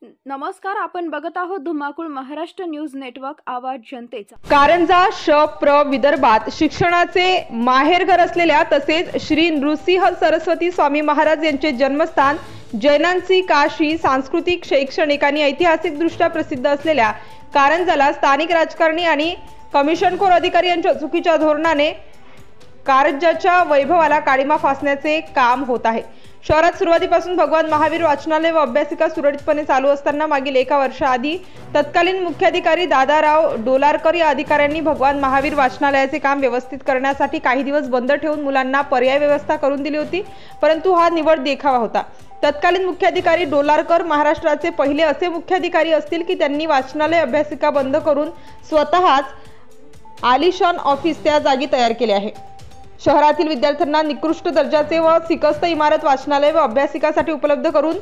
नमस्कार, आपण बघत आहोत धुमाकूळ महाराष्ट्र न्यूज नेटवर्क, आवाज जनतेचा। कारंजा प्र विदर्भात शिक्षणाचे माहेरघर असलेल्या तसेच श्री नृसिंह सरस्वती स्वामी महाराज यांचे जन्मस्थान, जैनांची काशी, सांस्कृतिक, शैक्षणिक आणि ऐतिहासिक दृष्ट्या प्रसिद्ध असलेल्या कारंजाला स्थानिक राजकारणी आणि कमिशनखोर अधिकारी यांच्या चुकीच्या धोरणाने कारंजाच्या वैभवाला काळीमा फासण्याचे काम होत आहे। शहरात सुरुवातीपासून भगवान महावीर वाचनालय व अभ्यासिका सुरळीतपणे चालू असताना मागील 1 वर्षाआधी तत्कालीन मुख्याधिकारी दादाराव डोलारकर या अधिकाऱ्यांनी भगवान महावीर वाचनालयाचे काम व्यवस्थित करण्यासाठी काही दिवस बंद ठेवून मुलांना पर्याय व्यवस्था करून दिली होती, परंतु हा निवड देखावा होता। तत्कालीन मुख्याधिकारी डोलारकर महाराष्ट्राचे पहिले असे मुख्याधिकारी असतील की त्यांनी वाचनालय अभ्यासिका बंद करून स्वतःच आलिशान ऑफिस त्या जागी तयार केले आहे। शहरातील विद्यार्थ्यांना निकृष्ट दर्जाचे व सिकस्त इमारत वाचनालय व अभ्यासिकासाठी उपलब्ध करून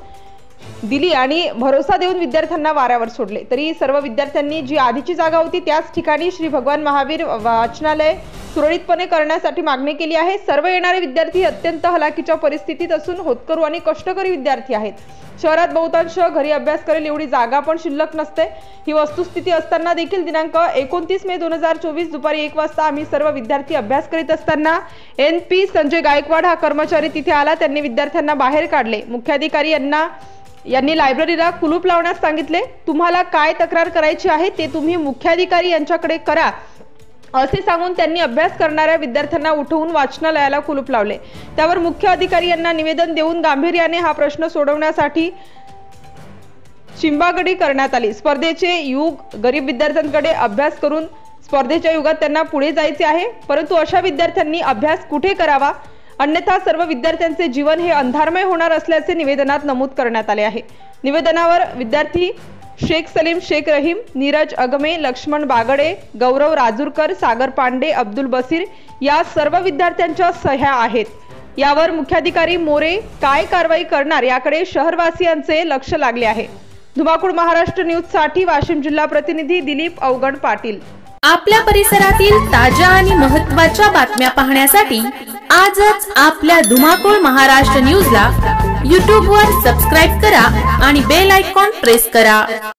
दिली आणि भरोसा देऊन विद्यार्थ्यांना वाऱ्यावर सोडले। तरी सर्व विद्यार्थ्यांनी जी आधीची जागा होती त्याच ठिकाणी श्री भगवान महावीर वाचनालय सुरळीतपणे करण्यासाठी मागणी केली आहे। सर्व येणारे विद्यार्थी अत्यंत हलाखीच्या परिस्थितीत असून होतकरू आणि कष्टकरी विद्यार्थी आहेत। शहरात बहुतांश घरी अभ्यास करेल एवढी जागा पण शिल्लक नसते। ही वस्तुस्थिती असताना देखील दिनांक 29 मे 2024 दुपारी 1 वाजता आम्ही सर्व विद्यार्थी अभ्यास करीत असताना NP संजय गायकवाड हा कर्मचारी तिथे आला। त्यांनी विद्यार्थ्यांना बाहेर काढले। मुख्याधिकारी यांनी लायब्ररीला कुलूप लावण्यास सांगितले। तुम्हाला काय तक्रार करायची आहे ते तुम्ही मुख्याधिकारी यांच्याकडे करा असे सांगून त्यांनी अभ्यास करणाऱ्या विद्यार्थ्यांना उठवून वाचनालयाला कुलूप लावले। त्यावर मुख्य अधिकारी यांना निवेदन देऊन गांभीर्याने हा प्रश्न सोडवण्यासाठी चिंबागडी करण्यात आली। स्पर्धेचे युग गरीब विद्यार्थ्यांकडे अभ्यास करून स्पर्धेच्या युगात त्यांना पुढे जायचे आहे, परंतु अशा विद्यार्थ्यांनी अभ्यास कुठे करावा, अन्यथा सर्व विद्यार्थ्यांचे जीवन हे अंधारमय होणार असल्याचे निवेदनात नमूद करण्यात आले आहे। निवेदनावर विद्यार्थी शेख सलीम शेख रहीम, नीरज अगमे, लक्ष्मण बागडे, गौरव राजूरकर, सागर पांडे, अब्दुल बसीर या सर्व विद्यार्थ्यांच्या सह्या आहेत। यावर मुख्याधिकारी मोरे काय कारवाई करणार याकडे शहरवासियांचे लक्ष लागले आहे। धुमाकूळ महाराष्ट्र न्यूज साठी वाशिम जिल्हा प्रतिनिधी दिलीप अवगड पाटील। आपल्या परिसरातील ताज्या आणि महत्त्वाच्या बातम्या पाहण्यासाठी आजच आपल्या धुमाकूळ महाराष्ट्र न्यूजला YouTube वर सबस्क्राइब करा आणि बेल आयकॉन प्रेस करा।